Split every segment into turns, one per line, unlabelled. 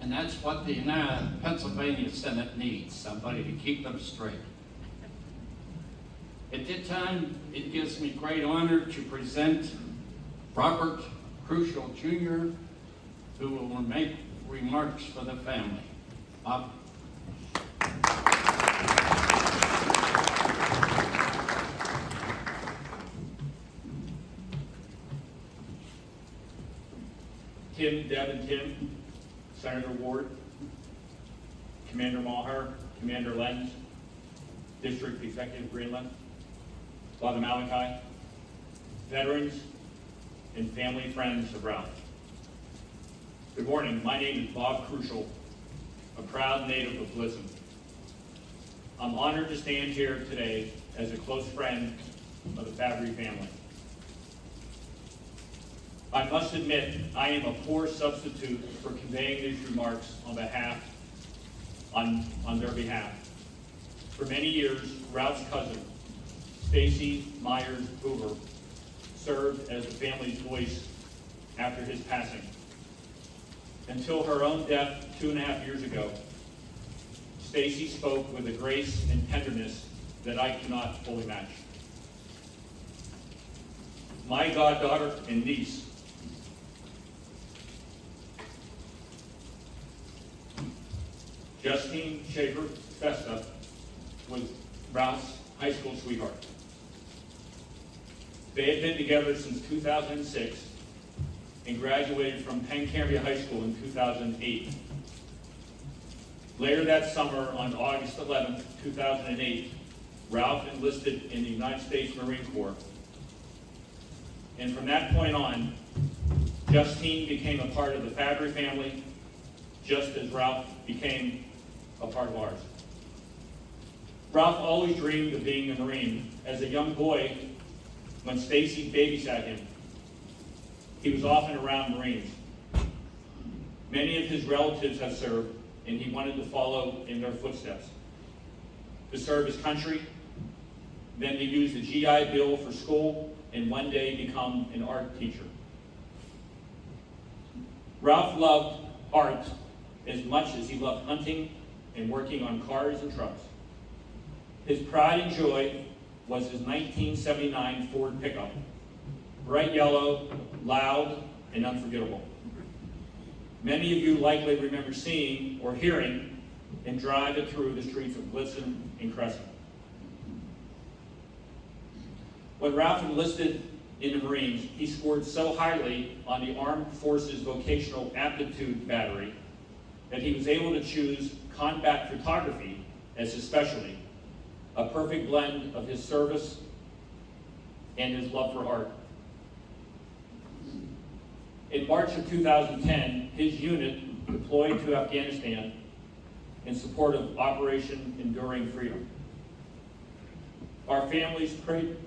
And that's what the Pennsylvania Senate needs, somebody to keep them straight. At this time, it gives me great honor to present Robert Crusciel Jr., who will make remarks for the family. Bob.
Tim, Deb, and Tim, Senator Ward, Commander Maher, Commander Lenz, District Executive Greenwood, Father Malachi, veterans, and family friends of Ralph. Good morning. My name is Bob Crusciel, a proud native of Gallitzin. I'm honored to stand here today as a close friend of the Fabbri family. I must admit, I am a poor substitute for conveying these remarks on their behalf. For many years, Ralph's cousin, Stacy Myers Hoover, served as the family's voice after his passing, until her own death 2.5 years ago. Stacy spoke with a grace and tenderness that I cannot fully match. My goddaughter and niece, Justine Schaefer Festa, was Ralph's high school sweetheart. They had been together since 2006 and graduated from Penn High School in 2008. Later that summer, on August 11, 2008, Ralph enlisted in the United States Marine Corps. And from that point on, Justine became a part of the Fabbri family, just as Ralph became a part of ours. Ralph always dreamed of being a Marine. As a young boy, when Stacy babysat him, he was often around Marines. Many of his relatives have served, and he wanted to follow in their footsteps. To serve his country, then to use the GI Bill for school, and one day become an art teacher. Ralph loved art as much as he loved hunting and working on cars and trucks. His pride and joy was his 1979 Ford pickup, bright yellow, loud, and unforgettable. Many of you likely remember seeing or hearing and drive it through the streets of Gallitzin and Crescent. When Ralph enlisted in the Marines, he scored so highly on the Armed Forces Vocational Aptitude Battery that he was able to choose combat photography as his specialty, a perfect blend of his service and his love for art. In March of 2010, his unit deployed to Afghanistan in support of Operation Enduring Freedom. Our families prayed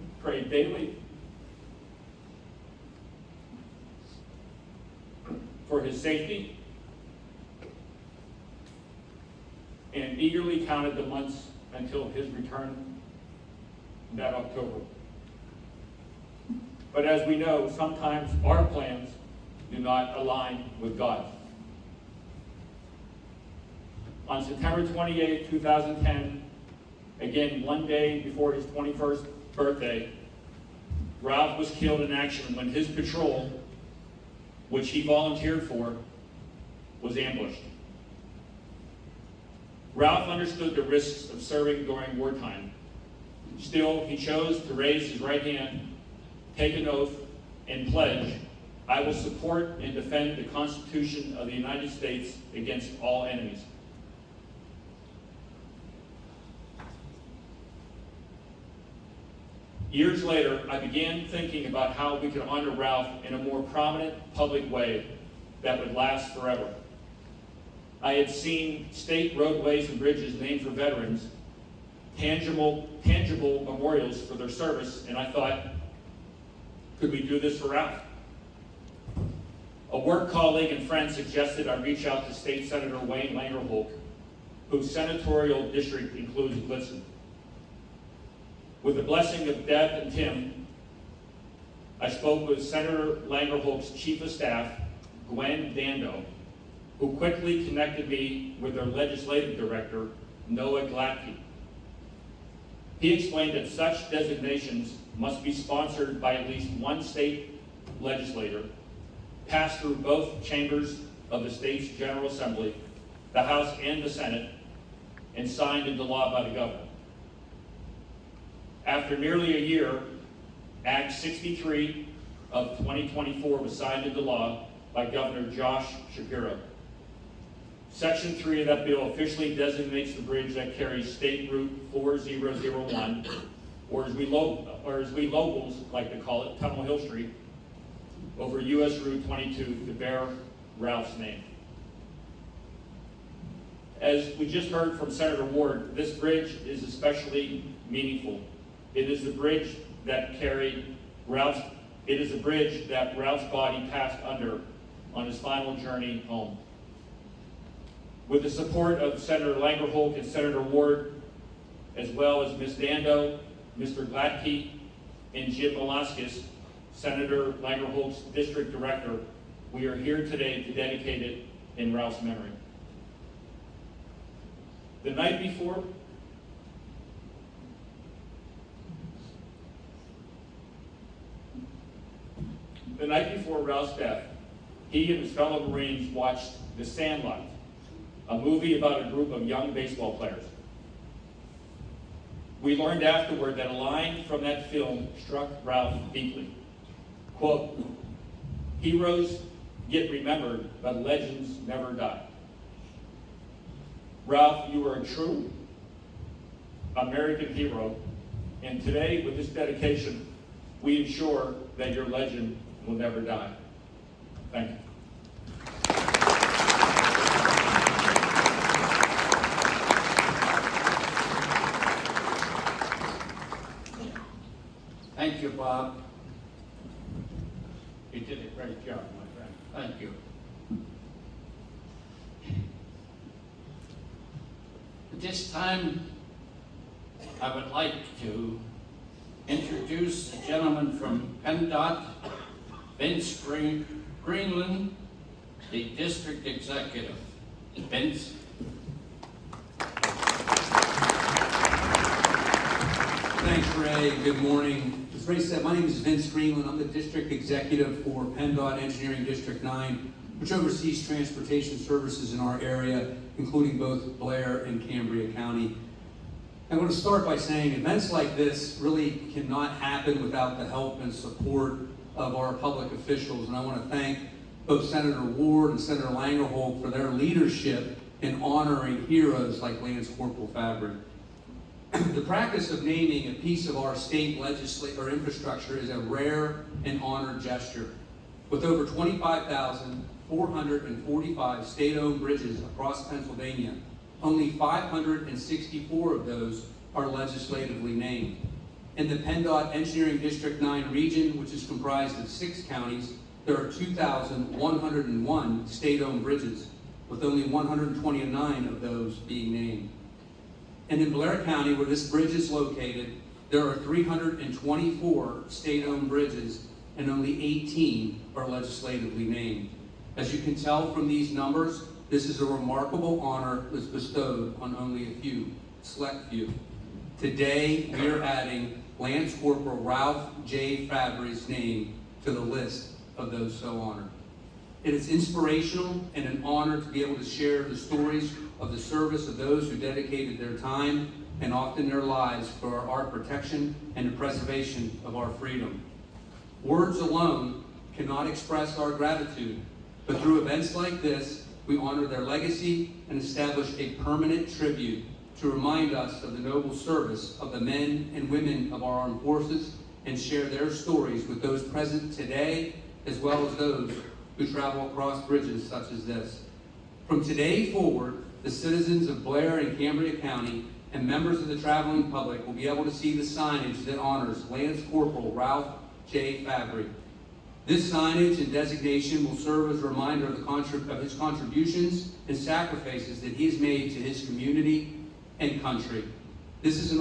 daily for his safety and eagerly counted the months until his return that October. But as we know, sometimes our plans do not align with God. On September 28, 2010, again one day before his 21st birthday, Ralph was killed in action when his patrol, which he volunteered for, was ambushed. Ralph understood the risks of serving during wartime. Still, he chose to raise his right hand, take an oath, and pledge, "I will support and defend the Constitution of the United States against all enemies." Years later, I began thinking about how we could honor Ralph in a more prominent public way that would last forever. I had seen state roadways and bridges named for veterans, tangible memorials for their service, and I thought, could we do this for Ralph? A work colleague and friend suggested I reach out to State Senator Wayne Langerholk, whose senatorial district includes Gallitzin. With the blessing of Deb and Tim, I spoke with Senator Langerholk's Chief of Staff, Gwen Dando, who quickly connected me with their legislative director, Noah Gladke. He explained that such designations must be sponsored by at least one state legislator, passed through both chambers of the state's General Assembly, the House and the Senate, and signed into law by the governor. After nearly a year, Act 63 of 2024 was signed into law by Governor Josh Shapiro. Section 3 of that bill officially designates the bridge that carries State Route 4001, or as we locals like to call it, Tunnel Hill Street, over US Route 22 to bear Ralph's name. As we just heard from Senator Ward, this bridge is especially meaningful. It is the bridge that Ralph's body passed under on his final journey home. With the support of Senator Langerholk and Senator Ward, as well as Ms. Dando, Mr. Gladke, and Jim Velasquez, Senator Langerholk's district director, we are here today to dedicate it in Ralph's memory. The night before Ralph's death, he and his fellow Marines watched The Sandlot, a movie about a group of young baseball players. We learned afterward that a line from that film struck Ralph deeply. Quote, "Heroes get remembered, but legends never die." Ralph, you are a true American hero, and today, with this dedication, we ensure that your legend will never die. Thank you.
Thank you, Bob. You did a great job, my friend. Thank you. At this time, I would like to introduce a gentleman from PennDOT, Vince Greenwood, the district executive. Vince.
Thanks, Ray. Good morning. As Ray said, my name is Vince Greenwood. I'm the district executive for PennDOT Engineering District 9, which oversees transportation services in our area, including both Blair and Cambria County. I'm going to start by saying events like this really cannot happen without the help and support of our public officials, and I want to thank both Senator Ward and Senator Langerholk for their leadership in honoring heroes like Lance Corporal Fabbri. The practice of naming a piece of our state legislature infrastructure is a rare and honored gesture. With over 25,445 state-owned bridges across Pennsylvania, only 564 of those are legislatively named. In the PennDOT Engineering District 9 region, which is comprised of 6 counties, there are 2,101 state-owned bridges, with only 129 of those being named. And in Blair County, where this bridge is located, there are 324 state-owned bridges, and only 18 are legislatively named. As you can tell from these numbers, this is a remarkable honor that's bestowed on only a few, select few. Today, we are adding Lance Corporal Ralph J. Fabbri's name to the list of those so honored. It is inspirational and an honor to be able to share the stories of the service of those who dedicated their time and often their lives for our protection and the preservation of our freedom. Words alone cannot express our gratitude, but through events like this, we honor their legacy and establish a permanent tribute to remind us of the noble service of the men and women of our armed forces and share their stories with those present today as well as those who travel across bridges such as this. From today forward, the citizens of Blair and Cambria County and members of the traveling public will be able to see the signage that honors Lance Corporal Ralph J. Fabbri. This signage and designation will serve as a reminder of his contributions and sacrifices that he has made to his community and country. This is an